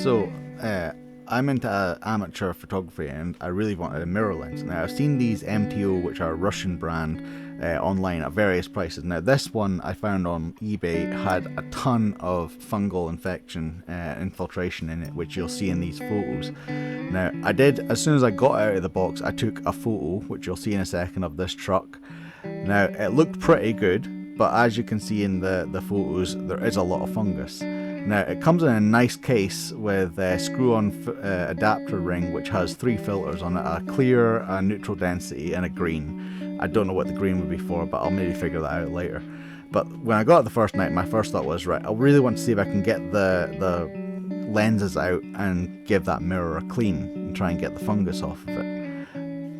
So, I'm into amateur photography and I really wanted a mirror lens. Now, I've seen these MTO, which are a Russian brand, online at various prices. Now, this one I found on eBay had a ton of fungal infiltration in it, which you'll see in these photos. Now, as soon as I got out of the box, I took a photo, which you'll see in a second, of this truck. Now, it looked pretty good, but as you can see in the photos, there is a lot of fungus. Now, it comes in a nice case with a screw-on adapter ring, which has 3 filters on it: a clear, a neutral density, and a green. I don't know what the green would be for, but I'll maybe figure that out later. But when I got it the first night, my first thought was, right, I really want to see if I can get the lenses out and give that mirror a clean and try and get the fungus off of it.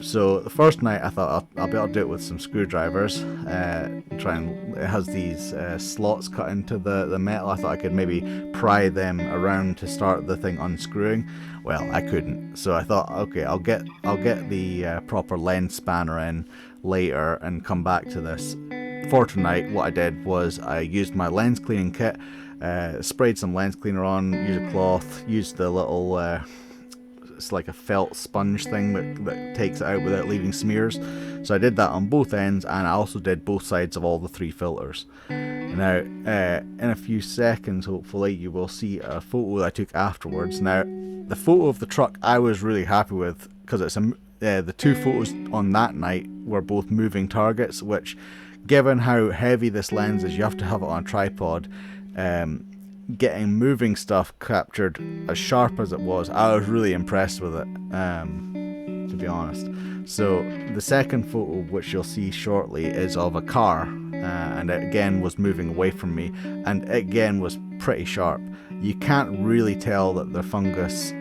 So the first night I thought I'll be able to do it with some screwdrivers. It has these slots cut into the metal. I thought I could maybe pry them around to start the thing unscrewing. Well, I couldn't. So I thought, okay, I'll get the proper lens spanner in later and come back to this. For tonight, what I did was I used my lens cleaning kit, sprayed some lens cleaner on, used a cloth, used the little it's like a felt sponge thing that takes it out without leaving smears. So I did that on both ends, and I also did both sides of all the 3 filters. Now, in a few seconds, hopefully, you will see a photo that I took afterwards. Now, the photo of the truck I was really happy with, because it's the 2 photos on that night were both moving targets, which, given how heavy this lens is, you have to have it on a tripod. Getting moving stuff captured as sharp as it was, I was really impressed with it, to be honest. So the second photo, which you'll see shortly, is of a car, and it again was moving away from me, and it again was pretty sharp. You can't really tell that the fungus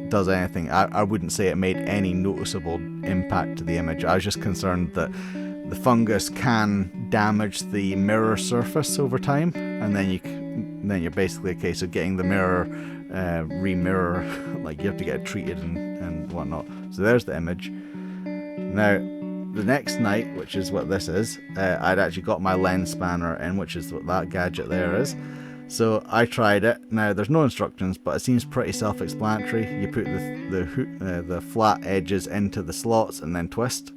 does anything. I wouldn't say it made any noticeable impact to the image. I was just concerned that the fungus can damage the mirror surface over time, and then you're basically a case of getting the mirror re-mirror, like you have to get it treated and whatnot. So there's the image. Now, the next night, which is what this is, I'd actually got my lens spanner in, which is what that gadget there is. So I tried it. Now, there's no instructions, but it seems pretty self-explanatory. You put the flat edges into the slots and then twist.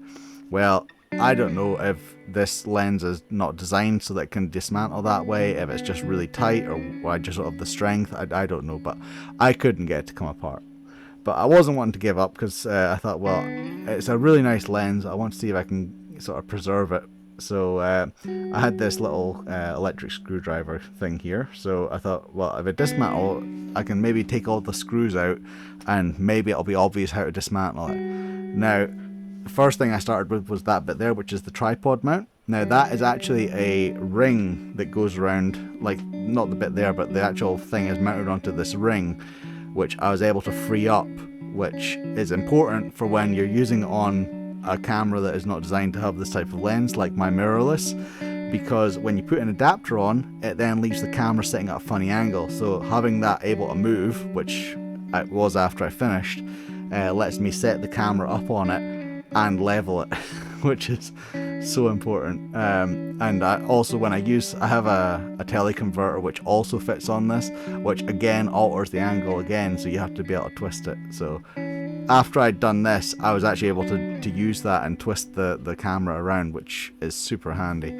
Well, I don't know if this lens is not designed so that it can dismantle that way, if it's just really tight, or I just don't have the strength. I don't know, but I couldn't get it to come apart. But I wasn't wanting to give up, because I thought, well, it's a really nice lens. I want to see if I can sort of preserve it. So I had this little electric screwdriver thing here. So I thought, well, if I dismantle, I can maybe take all the screws out, and maybe it'll be obvious how to dismantle it. Now, the first thing I started with was that bit there, which is the tripod mount. Now, that is actually a ring that goes around, like, not the bit there, but the actual thing is mounted onto this ring, which I was able to free up, which is important for when you're using it on a camera that is not designed to have this type of lens, like my mirrorless, because when you put an adapter on, it then leaves the camera sitting at a funny angle. So having that able to move, which it was after I finished, lets me set the camera up on it and level it, which is so important. And I also, I have a teleconverter which also fits on this, which again alters the angle again, so you have to be able to twist it. So after I'd done this, I was actually able to use that and twist the camera around, which is super handy.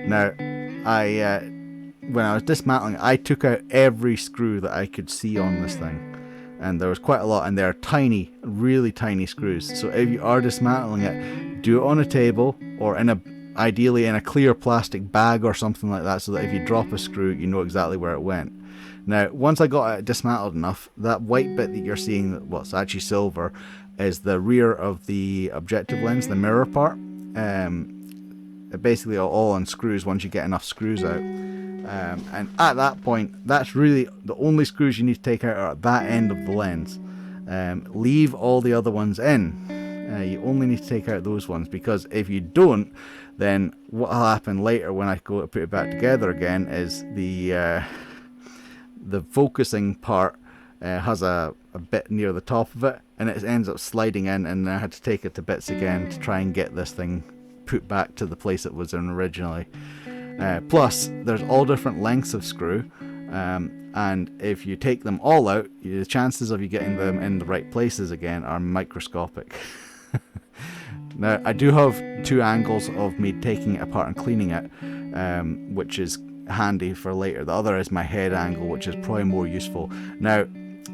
Now, when I was dismantling, I took out every screw that I could see on this thing. And there was quite a lot, and they're tiny, really tiny screws. So if you are dismantling it, do it on a table, or ideally in a clear plastic bag or something like that, so that if you drop a screw, you know exactly where it went. Now, once I got it dismantled enough, that white bit that you're seeing, well, it's actually silver, is the rear of the objective lens, the mirror part. It basically all unscrews once you get enough screws out. And at that point, that's really the only screws you need to take out are at that end of the lens. Leave all the other ones in. You only need to take out those ones, because if you don't, then what will happen later when I go to put it back together again is the focusing part has a bit near the top of it, and it ends up sliding in, and I had to take it to bits again to try and get this thing put back to the place it was in originally. Plus, there's all different lengths of screw, and if you take them all out, the chances of you getting them in the right places again are microscopic. Now, I do have two angles of me taking it apart and cleaning it, which is handy for later. The other is my head angle, which is probably more useful. Now,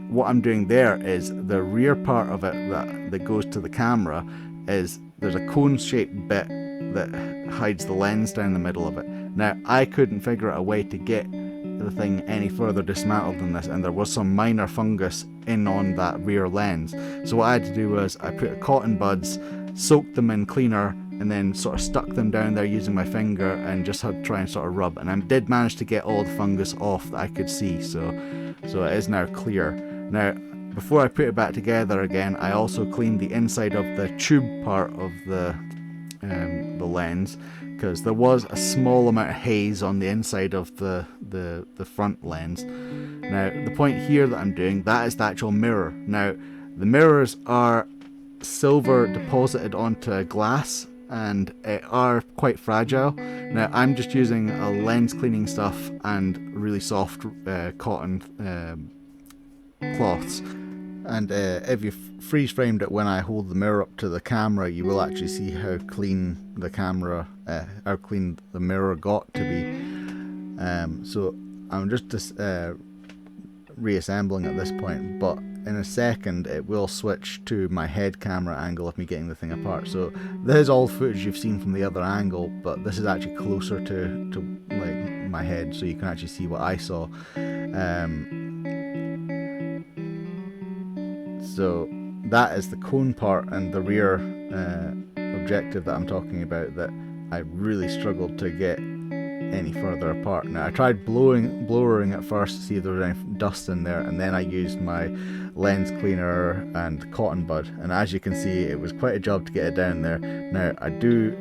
what I'm doing there is the rear part of it that goes to the camera is there's a cone-shaped bit that hides the lens down the middle of it. Now, I couldn't figure out a way to get the thing any further dismantled than this, and there was some minor fungus in on that rear lens. So what I had to do was I put cotton buds, soaked them in cleaner, and then sort of stuck them down there using my finger and just had to try and sort of rub. And I did manage to get all the fungus off that I could see, so it is now clear. Now, before I put it back together again, I also cleaned the inside of the tube part of the lens, because there was a small amount of haze on the inside of the front lens. Now, the point here that I'm doing, that is the actual mirror. Now, the mirrors are silver deposited onto glass and are quite fragile. Now, I'm just using a lens cleaning stuff and really soft cotton cloths. And if you freeze framed it when I hold the mirror up to the camera, you will actually see how clean the camera, how clean the mirror got to be. So I'm just reassembling at this point, but in a second it will switch to my head camera angle of me getting the thing apart. So this is all footage you've seen from the other angle, but this is actually closer to like my head, so you can actually see what I saw. So that is the cone part and the rear objective that I'm talking about, that I really struggled to get any further apart. Now, I tried blowering at first to see if there was any dust in there, and then I used my lens cleaner and cotton bud, and as you can see, it was quite a job to get it down there. Now, I do,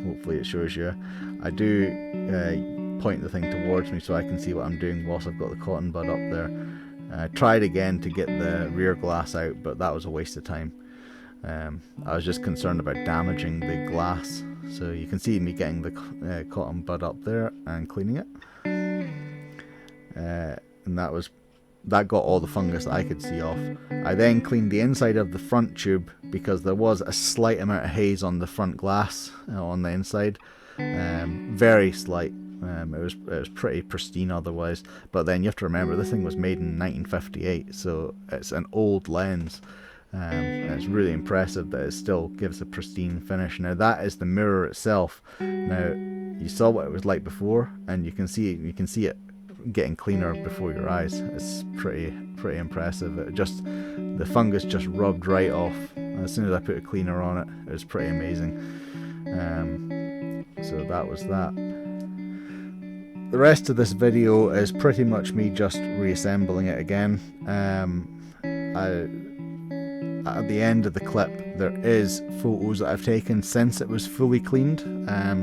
hopefully it shows you, I do point the thing towards me so I can see what I'm doing whilst I've got the cotton bud up there. I tried again to get the rear glass out, but that was a waste of time. I was just concerned about damaging the glass. So you can see me getting the cotton bud up there and cleaning it. And that got all the fungus that I could see off. I then cleaned the inside of the front tube because there was a slight amount of haze on the front glass on the inside. Very slight. It was pretty pristine otherwise, but then you have to remember this thing was made in 1958, so it's an old lens, and it's really impressive that it still gives a pristine finish. Now, that is the mirror itself. Now, you saw what it was like before, and you can see it getting cleaner before your eyes. It's pretty impressive. The fungus just rubbed right off as soon as I put a cleaner on it. It was pretty amazing. So that was that. The rest of this video is pretty much me just reassembling it again. At the end of the clip, there is photos that I've taken since it was fully cleaned.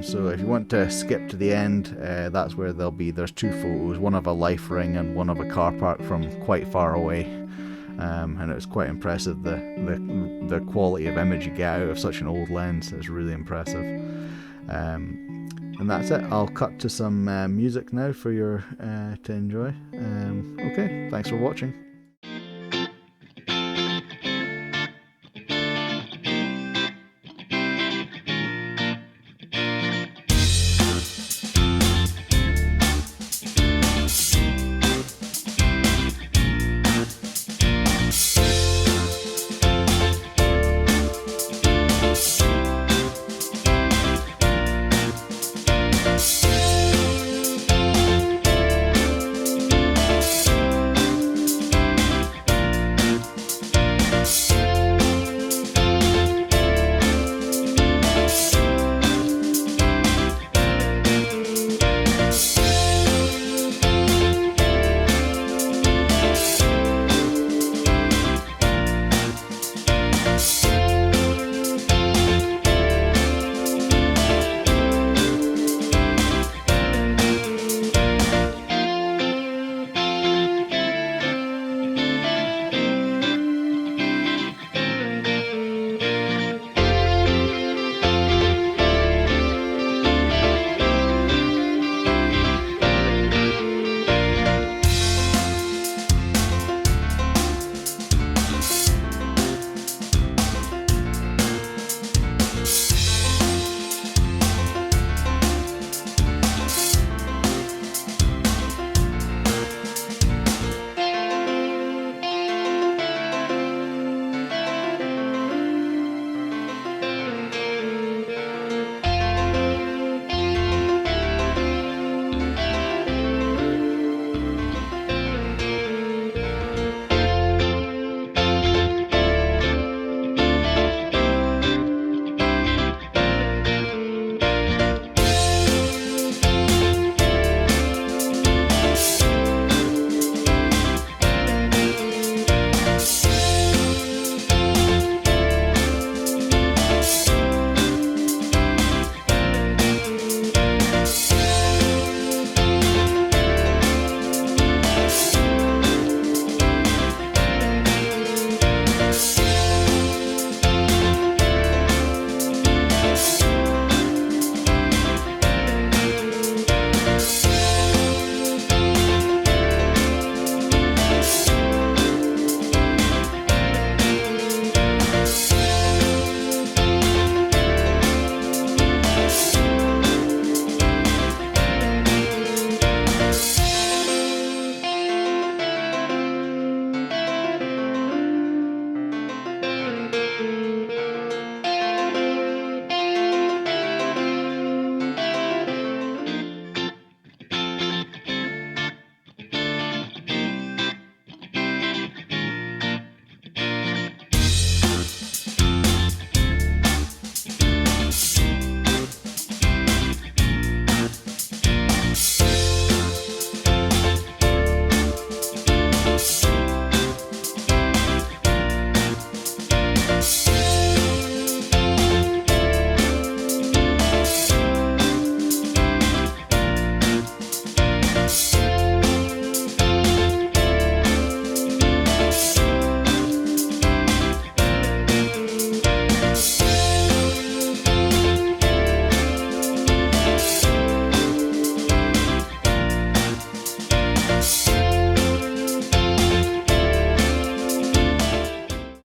So if you want to skip to the end, that's where they'll be. There's two photos, one of a life ring and one of a car park from quite far away. And it was quite impressive. The quality of image you get out of such an old lens is really impressive. And that's it. I'll cut to some music now for you to enjoy. Okay, thanks for watching.